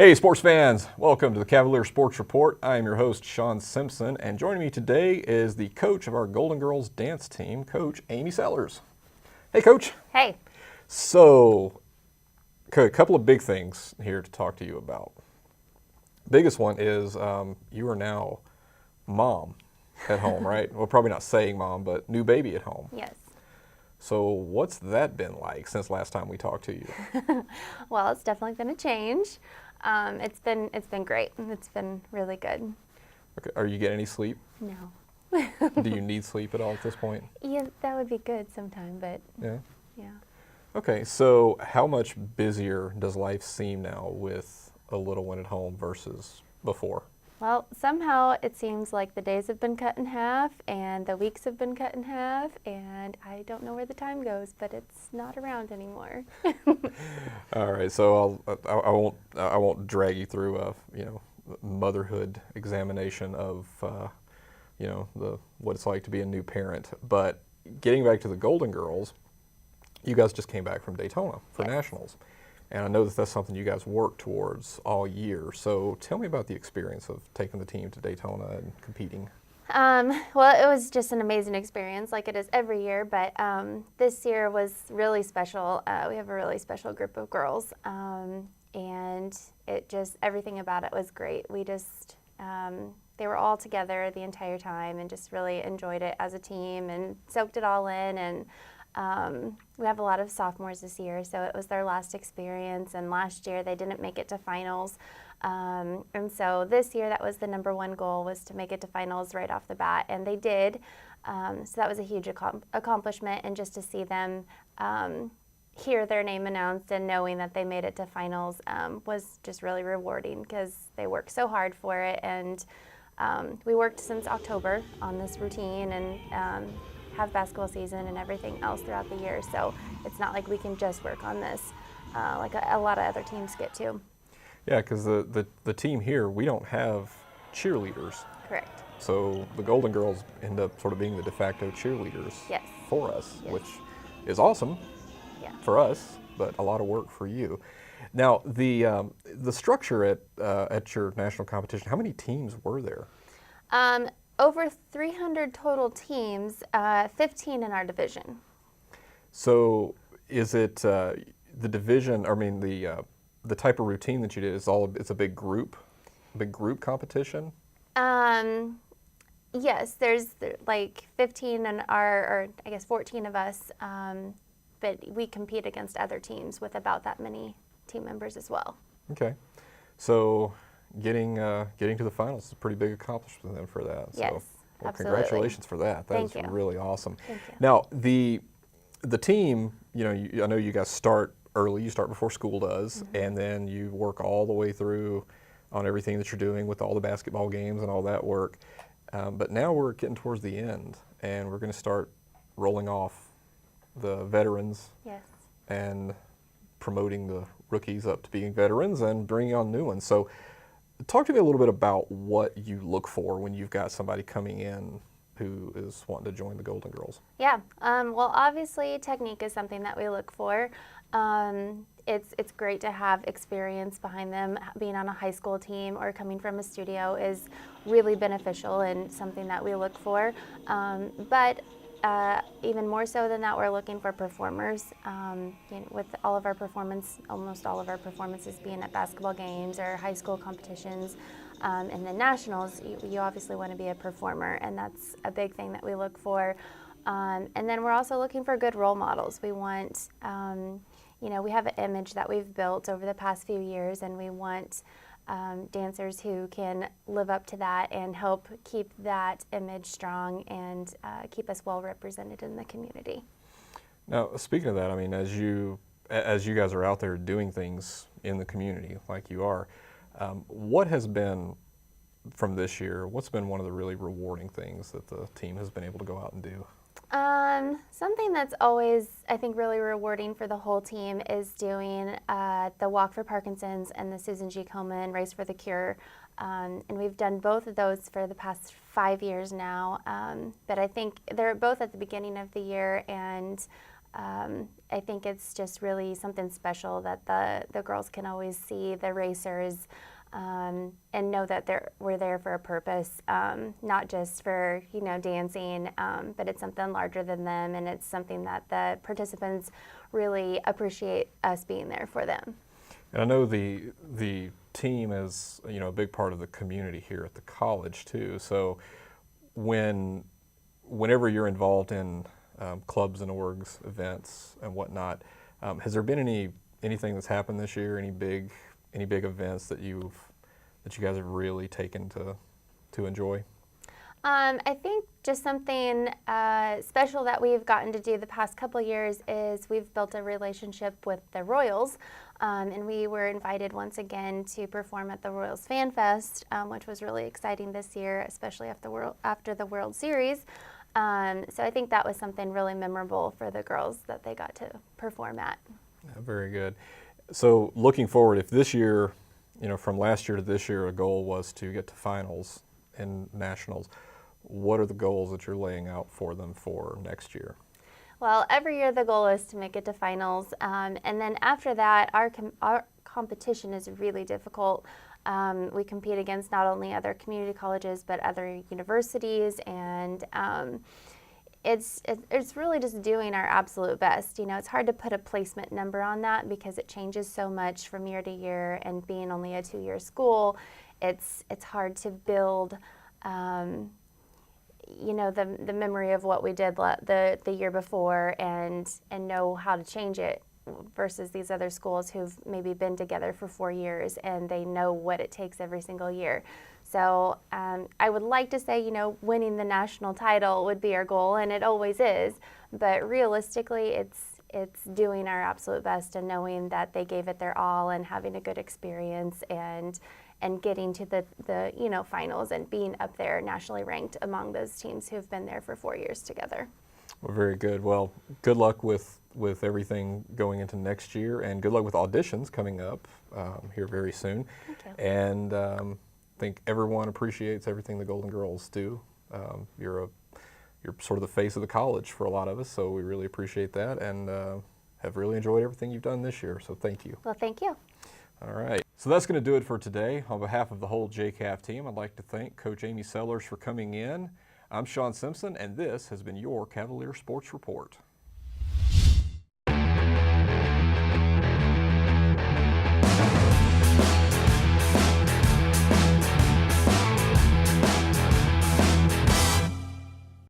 Hey sports fans, welcome to the Cavalier Sports Report. I am your host, Shawn Simpson, and joining me today is the coach of our Golden Girls dance team, Coach Amy Sellers. Hey Coach. Hey. So, a couple of big things here to talk to you about. Biggest one is you are now mom at home, right? Well, probably not saying mom, but new baby at home. Yes. So what's that been like since last time we talked to you? Well, it's definitely been a change. It's been great. It's been really good. Okay. Are you getting any sleep? No. Do you need sleep at all at this point? Yeah, that would be good sometime, but Yeah. yeah. Okay, so how much busier does life seem now with a little one at home versus before? Well, somehow it seems like the days have been cut in half and the weeks have been cut in half, and I don't know where the time goes, but it's not around anymore. All right, so I won't drag you through a motherhood examination of what it's like to be a new parent. But getting back to the Golden Girls, you guys just came back from Daytona for Yes. nationals, and I know that that's something you guys work towards all year. So tell me about the experience of taking the team to Daytona and competing. Well, it was just an amazing experience, like it is every year, but this year was really special. We have a really special group of girls, and everything about it was great. They were all together the entire time and just really enjoyed it as a team and soaked it all in. And we have a lot of sophomores this year, so it was their last experience, and last year they didn't make it to finals. And so this year that was the number one goal, was to make it to finals right off the bat, and they did. So that was a huge accomplishment, and just to see them hear their name announced and knowing that they made it to finals was just really rewarding, because they worked so hard for it. And we worked since October on this routine and have basketball season and everything else throughout the year. So it's not like we can just work on this like a lot of other teams get to. Yeah, because the team here, we don't have cheerleaders. Correct. So the Golden Girls end up sort of being the de facto cheerleaders Yes. for us, Yes. which is awesome Yeah. for us, but a lot of work for you. Now, the structure at your national competition, how many teams were there? Over 300 total teams, 15 in our division. So is it the division, the type of routine that you did, it's a big group competition? Yes, there's like 15 in or I guess 14 of us, but we compete against other teams with about that many team members as well. Okay. So getting to the finals is a pretty big accomplishment then for that. Yes, So, well, absolutely. congratulations for that. Thank That's you. really awesome. Thank you. Now, the team, I know you guys start early. You start before school does, Mm-hmm. and then you work all the way through on everything that you're doing with all the basketball games and all that work. But now we're getting towards the end, and we're going to start rolling off the veterans Yes. and promoting the rookies up to being veterans and bringing on new ones. So talk to me a little bit about what you look for when you've got somebody coming in who is wanting to join the Golden Girls. Yeah. Well, obviously, technique is something that we look for. It's great to have experience behind them. Being on a high school team or coming from a studio is really beneficial and something that we look for. But even more so than that, we're looking for performers. With all of our almost all of our performances being at basketball games or high school competitions, and the nationals, you obviously want to be a performer, and that's a big thing that we look for. And then we're also looking for good role models. We want, we have an image that we've built over the past few years, and we want dancers who can live up to that and help keep that image strong and keep us well represented in the community. Now, speaking of that, I mean, as you guys are out there doing things in the community like you are, what has been from this year, what's been one of the really rewarding things that the team has been able to go out and do? Something that's always, I think, really rewarding for the whole team is doing the Walk for Parkinson's and the Susan G. Komen Race for the Cure. And we've done both of those for the past 5 years now. But I think they're both at the beginning of the year, and I think it's just really something special that the girls can always see the racers and know that we're there for a purpose, not just for dancing, but it's something larger than them, and it's something that the participants really appreciate us being there for them. And I know the team is a big part of the community here at the college too. So whenever you're involved in clubs and orgs, events and whatnot, has there been anything that's happened this year? Any big events that you guys have really taken to enjoy? I think just something special that we've gotten to do the past couple years is we've built a relationship with the Royals, and we were invited once again to perform at the Royals Fan Fest, which was really exciting this year, especially after the World Series. So I think that was something really memorable for the girls that they got to perform at. Yeah, very good. So looking forward, if this year, from last year to this year, a goal was to get to finals in nationals, what are the goals that you're laying out for them for next year? Well, every year the goal is to make it to finals, and then after that, our competition is really difficult. We compete against not only other community colleges, but other universities, and it's really just doing our absolute best. It's hard to put a placement number on that because it changes so much from year to year, and being only a 2-year school, it's hard to build the memory of what we did the year before and know how to change it versus these other schools who've maybe been together for 4 years and they know what it takes every single year. So I would like to say, winning the national title would be our goal, and it always is, but realistically it's doing our absolute best and knowing that they gave it their all and having a good experience and getting to the finals and being up there nationally ranked among those teams who've been there for 4 years together. Well, very good. Well, good luck with everything going into next year, and good luck with auditions coming up here very soon. Thank you. And I think everyone appreciates everything the Golden Girls do. You're sort of the face of the college for a lot of us, so we really appreciate that, and have really enjoyed everything you've done this year, so thank you. Well, thank you. All right, so that's going to do it for today. On behalf of the whole JCAV team, I'd like to thank Coach Amy Sellers for coming in. I'm Shawn Simpson, and this has been your Cavalier Sports Report.